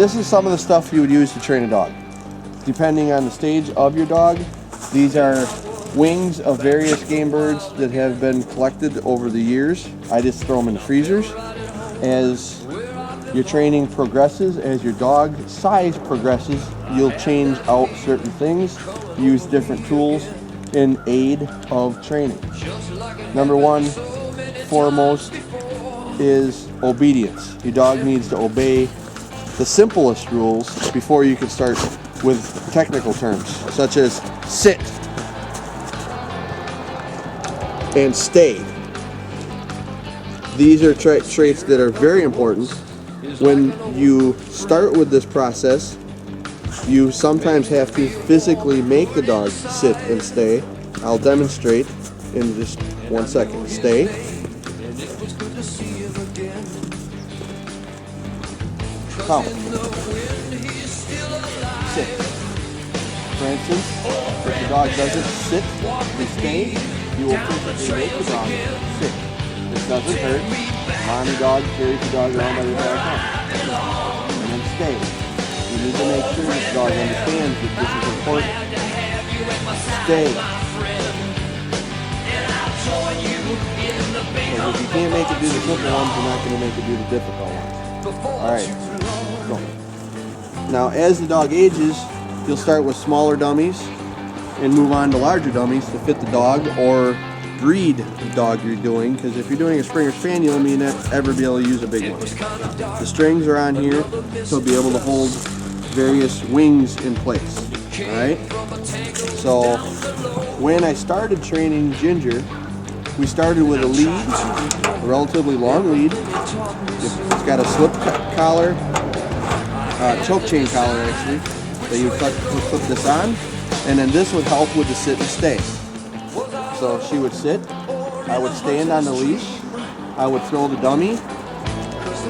this is some of the stuff you would use to train a dog. Depending on the stage of your dog, these are wings of various game birds that have been collected over the years. I just throw them in the freezers. As your training progresses, as your dog size progresses, you'll change out certain things, use different tools in aid of training. Number one, foremost, is obedience. Your dog needs to obey the simplest rules before you can start with technical terms, such as sit and stay. These are traits that are very important. When you start with this process, you sometimes have to physically make the dog sit and stay. I'll demonstrate in just 1 second. Stay. Come. Sit. For instance, if the dog doesn't sit and stay, you will physically make the dog sit. This doesn't hurt. Mommy dog carries the dog around by the back arm. And then stay. You need to make sure that the dog understands that this is important. Stay. Because if you can't make it do the simple ones, you're not going to make it do the difficult ones. Alright, go. Now as the dog ages, you'll start with smaller dummies and move on to larger dummies to fit the dog or breed the dog you're doing, because if you're doing a Springer Spaniel, you may not ever be able to use a big one. The strings are on here, so be able to hold various wings in place. Alright? So when I started training Ginger, we started with a lead, a relatively long lead. It's got a slip collar, choke chain collar actually, that you would clip this on, and then this would help with the sit and stay. So she would sit, I would stand on the leash, I would throw the dummy,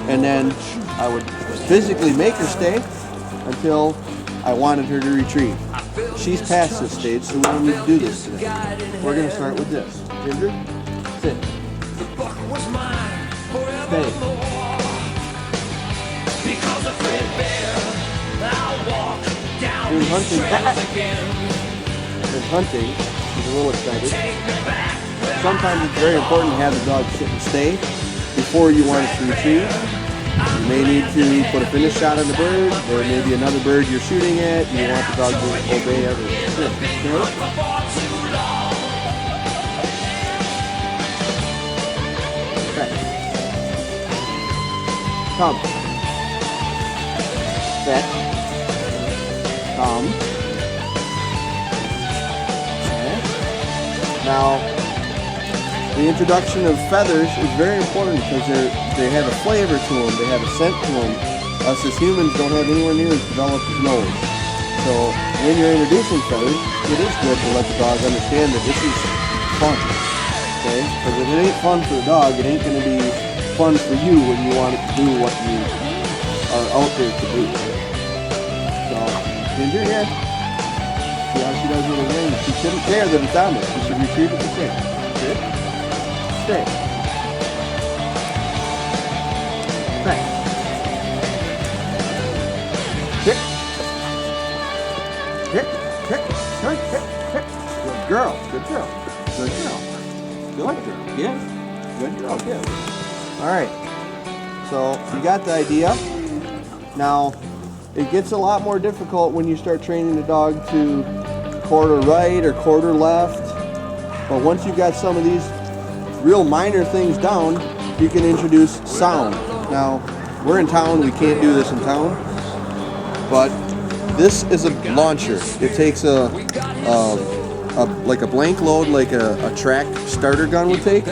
and then I would physically make her stay until I wanted her to retrieve. She's past this stage, so we don't need to do this today. We're going to start with this. Ginger, sit. Stay. In hunting, she's a little excited. Sometimes it's very important to have the dog sit and stay before you want it to retrieve. You may need to put a finish shot on the bird, or maybe another bird you're shooting at. You want the dog to obey everything. Sit. Okay. Come. Set. Come. Okay. Now, the introduction of feathers is very important because they have a flavor to them, they have a scent to them. Us as humans don't have anywhere near as developed as nose. So when you're introducing feathers, it is good to let the dog understand that this is fun. Okay? Because if it ain't fun for the dog, it ain't going to be fun for you when you want it to do what you are out there to do. So, Ginger here. See how she does with her wings. She shouldn't care that it's on there. She should retrieve it the same. Good? Stay. Back. Kick. Kick. Kick. Kick. Kick. Good girl. Good girl. Good girl. Good girl. Yeah. Good girl. Good. All right. So you got the idea. Now it gets a lot more difficult when you start training the dog to quarter right or quarter left. But once you've got some of these real minor things down, you can introduce sound. Now, we're in town, we can't do this in town, but this is a launcher. It takes like a blank load, like a track starter gun would take.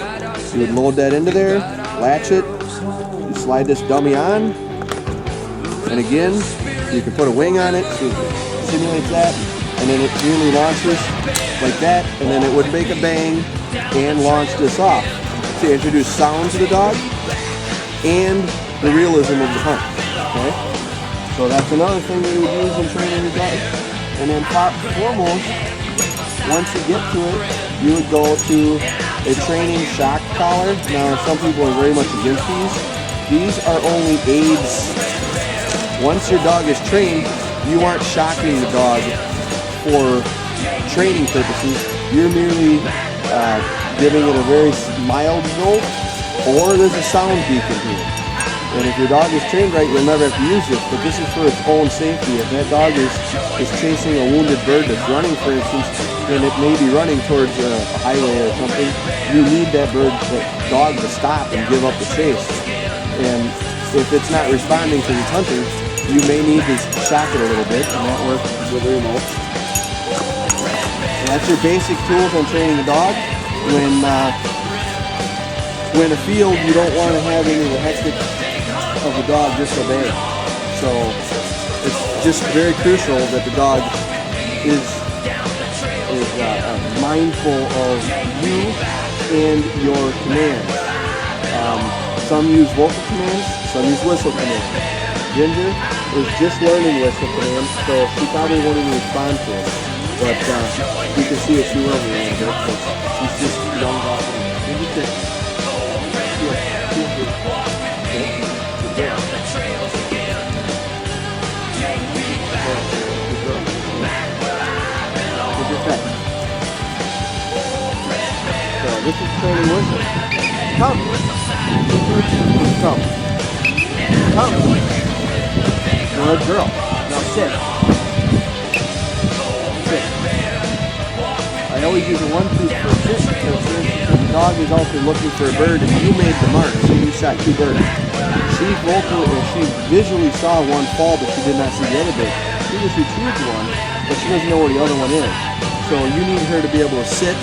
You would load that into there, latch it, you slide this dummy on, and again, you can put a wing on it, so it simulates that, and then it really launches like that, and then it would make a bang and launch this off to introduce sound to the dog and the realism of the hunt. Okay? So that's another thing that we would use in training the dog. And then foremost, once you get to it, you would go to a training shock collar. Now some people are very much against these. These are only aids Once your dog is trained, you aren't shocking the dog for training purposes. You're merely giving it a very mild note, or there's a sound beacon here. And if your dog is trained right, you'll never have to use this, but this is for its own safety. If that dog is chasing a wounded bird that's running, for instance, and it may be running towards a highway or something, you need that dog to stop and give up the chase. And if it's not responding to its hunting, you may need to shock it a little bit, and that works with the remote. And that's your basic tools on training a dog. When a field, you don't want to have any of the hectic of the dog disobeying. So it's just very crucial that the dog is mindful of you and your commands. Some use vocal commands, some use whistle commands. Ginger is just learning whistle commands, so she probably won't even respond to it. But you can see it, she will a little bit, because she's just young off. Ginger, sit. So this is training whistle. Come. Come. Come. Good girl. Now sit. Sit. I always use a 1-2 for sit, because the dog is out there looking for a bird and you made the mark, so you shot 2 birds. She's vocal, and she visually saw one fall, but she did not see the other bird. She just retrieved one, but she doesn't know where the other one is. So you need her to be able to sit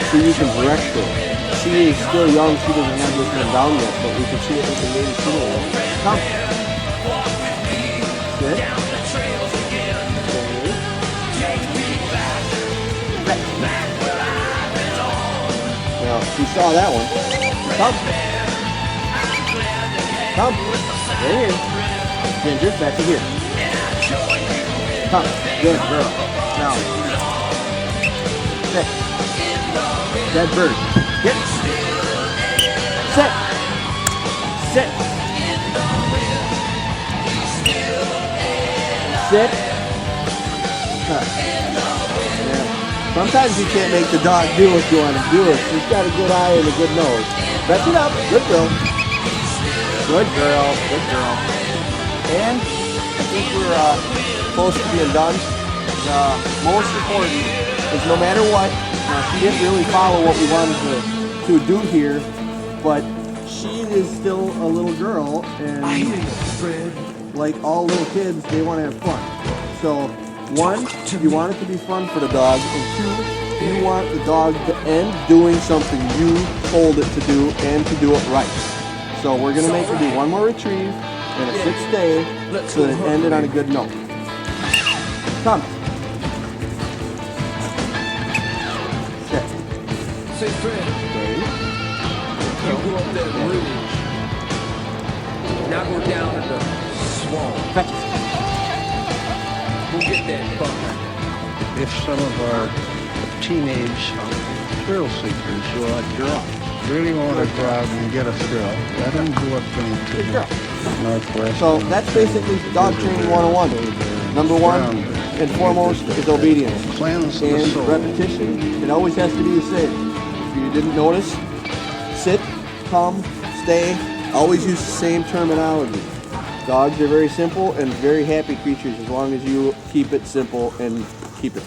so you can direct her. She is still young, she doesn't have this one down yet, but we can see it with the maybe sooner. Come. Sit. Now, she saw that one. Come. Come. Right here. Ginger, back to here. Come. Good girl. Now. Sit. Dead bird. Get. Sit. Sit. Sit. Huh. Yeah. Sometimes you can't make the dog do what you want to do. She's got a good eye and a good nose. Fetch it up. Good girl. Good girl. Good girl. And I think we're close to being done. The most important is no matter what, she didn't really follow what we wanted to do here, but she is still a little girl, and like all little kids, they want to have fun. So 1, you want it to be fun for the dog, and 2, you want the dog to end doing something you told it to do and to do it right. So we're going to make her do 1 more retrieve and a sit stay so that it ended on a good note. Come. Sit. Say, Fred, you go up that ridge. Now go down to the swamp. Fetch. Go get that fucker. If some of our teenage thrill seekers really want to go out and get a thrill, let them go up into the northwest. So that's basically dog training 101. Number 1 and foremost is obedience Cleanse the and soul. repetition. It always has to be the same. If you didn't notice, sit, come, stay. Always use the same terminology. Dogs are very simple and very happy creatures as long as you keep it simple and keep it